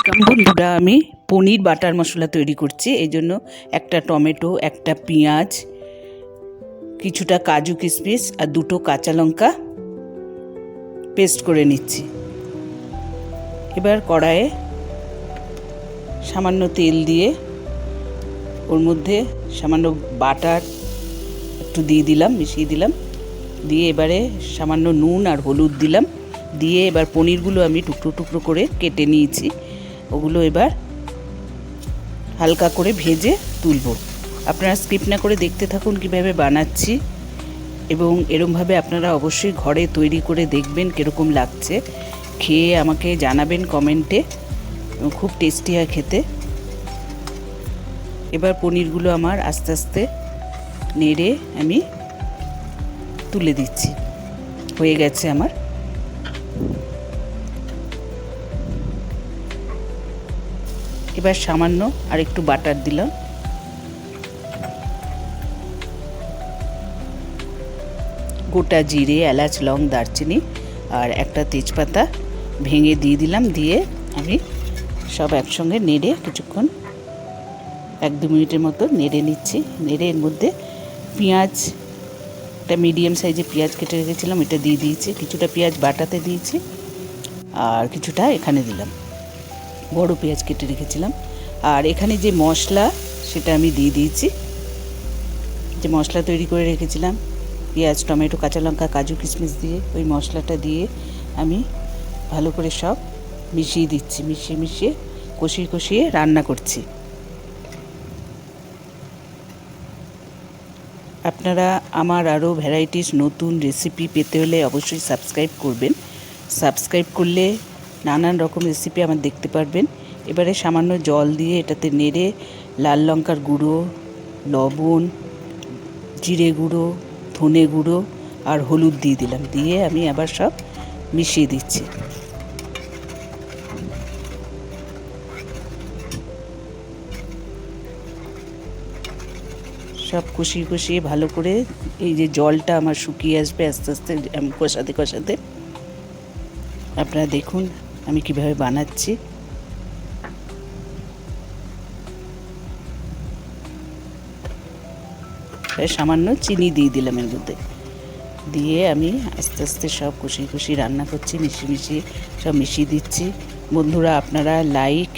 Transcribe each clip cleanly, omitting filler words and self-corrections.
Welcome বন্ধুরা, আমি পনির butter মশলা তৈরি করছি। এই জন্য একটা টমেটো, একটা পেঁয়াজ, কিছুটা কাজু কিশমিশ আর দুটো কাঁচা লঙ্কা পেস্ট করে নিচ্ছি। এবার কড়াইয়ে সামান্য তেল দিয়ে ওর মধ্যে সামান্য বাটার একটু দিয়ে দিলাম, মিশিয়ে দিলাম। দিয়ে এবারে সামান্য নুন আর হলুদ দিলাম। দিয়ে এবার পনিরগুলো আমি টুকরো টুকরো করে কেটে নিয়েছি। ওগুলো এবার হালকা করে ভেজে তুলব। আপনারা স্কিপ না করে দেখতে থাকুন কিভাবে বানাচ্ছি, এবং এরমভাবে আপনারা অবশ্যই ঘরে তৈরি করে দেখবেন কীরকম লাগছে। খেয়ে আমাকে জানাবেন কমেন্টে, খুব টেস্টি হয় খেতে। এবার পনিরগুলো আমার আস্তে আস্তে নেড়ে আমি তুলে দিচ্ছি। হয়ে গেছে আমার। এবার সামান্য আর একটু বাটার দিলাম। গোটা জিরে, এলাচ, লং, দারচিনি আর একটা তেজপাতা ভেঙে দিয়ে দিলাম। দিয়ে আমি সব একসঙ্গে নেড়ে কিছুক্ষণ 1-2 মিনিটের মতো নেড়ে নিচ্ছি। নেড়ে এর মধ্যে পেঁয়াজ, একটা মিডিয়াম সাইজে পেঁয়াজ কেটে রেখেছিলাম, এটা দিয়ে দিয়েছি। কিছুটা পেঁয়াজ বাটাতে দিয়েছি আর কিছুটা এখানে দিলাম, বড় পেঁয়াজ কেটে রেখেছিলাম। আর এখানে যে মশলা সেটা আমি দিয়ে দিয়েছি, যে মশলা তৈরি করে রেখেছিলাম পেঁয়াজ, টমেটো, কাঁচা লঙ্কা, কাজু কিশমিশ দিয়ে, ওই মশলাটা দিয়ে আমি ভালো করে সব মিশিয়ে দিচ্ছি। মিশিয়ে কষিয়ে রান্না করছি। আপনারা আমার আরও ভ্যারাইটিস নতুন রেসিপি পেতে হলে অবশ্যই সাবস্ক্রাইব করবেন। সাবস্ক্রাইব করলে নানান রকম রেসিপি আমার দেখতে পারবেন। এবারে সামান্য জল দিয়ে এটাতে নেড়ে লাল লঙ্কার গুঁড়ো, লবণ, জিরে গুঁড়ো, ধনে গুঁড়ো আর হলুদ দিয়ে দিলাম। দিয়ে আমি আবার সব মিশিয়ে দিচ্ছি। সব কষিয়ে ভালো করে, এই যে জলটা আমার শুকিয়ে আসবে আস্তে আস্তে আমি কষাতে। আপনারা দেখুন আমি কিভাবে বানাচ্ছি। সামান্য চিনি দিয়ে দিলাম এর মধ্যে। দিয়ে আমি আস্তে আস্তে সব কষিয়ে রান্না করছি। মিশিয়ে সব মিশিয়ে দিচ্ছি। বন্ধুরা, আপনারা লাইক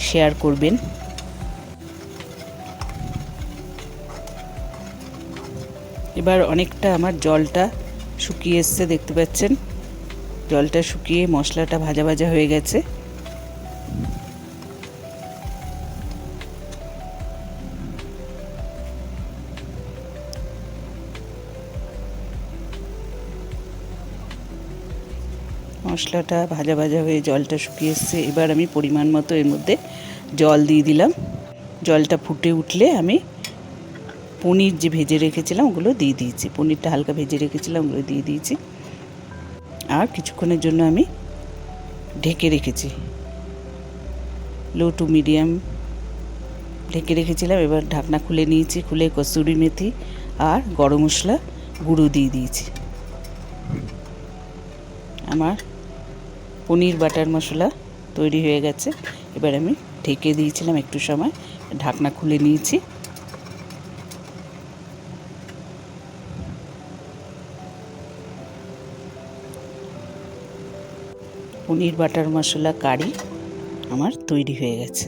শেয়ার করবেন। এবার অনেকটা আমার জলটা শুকিয়ে এসছে, দেখতে পাচ্ছেন। জলটা শুকিয়ে মশলাটা ভাজা হয়ে গেছে। মশলাটা ভাজা হয়ে জলটা শুকিয়ে এসছে। এবার আমি পরিমাণ মতো এর মধ্যে জল দিয়ে দিলাম। জলটা ফুটে উঠলে আমি পনির যে ভেজে রেখেছিলাম ওগুলো দিয়ে দিয়েছি। পনিরটা হালকা ভেজে রেখেছিলাম, ওগুলো দিয়ে দিয়েছি। আর কিছুক্ষণের জন্য আমি ঢেকে রেখেছি, লো টু মিডিয়াম ঢেকে রেখেছিলাম। এবার ঢাকনা খুলে নিয়েছি। খুলে কসুরি মেথি আর গরম মশলা গুঁড়ো দিয়ে দিয়েছি। আমার পনির বাটার মশলা তৈরি হয়ে গেছে। এবার আমি ঢেকে দিয়েছিলাম একটু সময়, ঢাকনা খুলে নিয়েছি। পনির বাটার মশলা কারি আমার তৈরি হয়ে গেছে।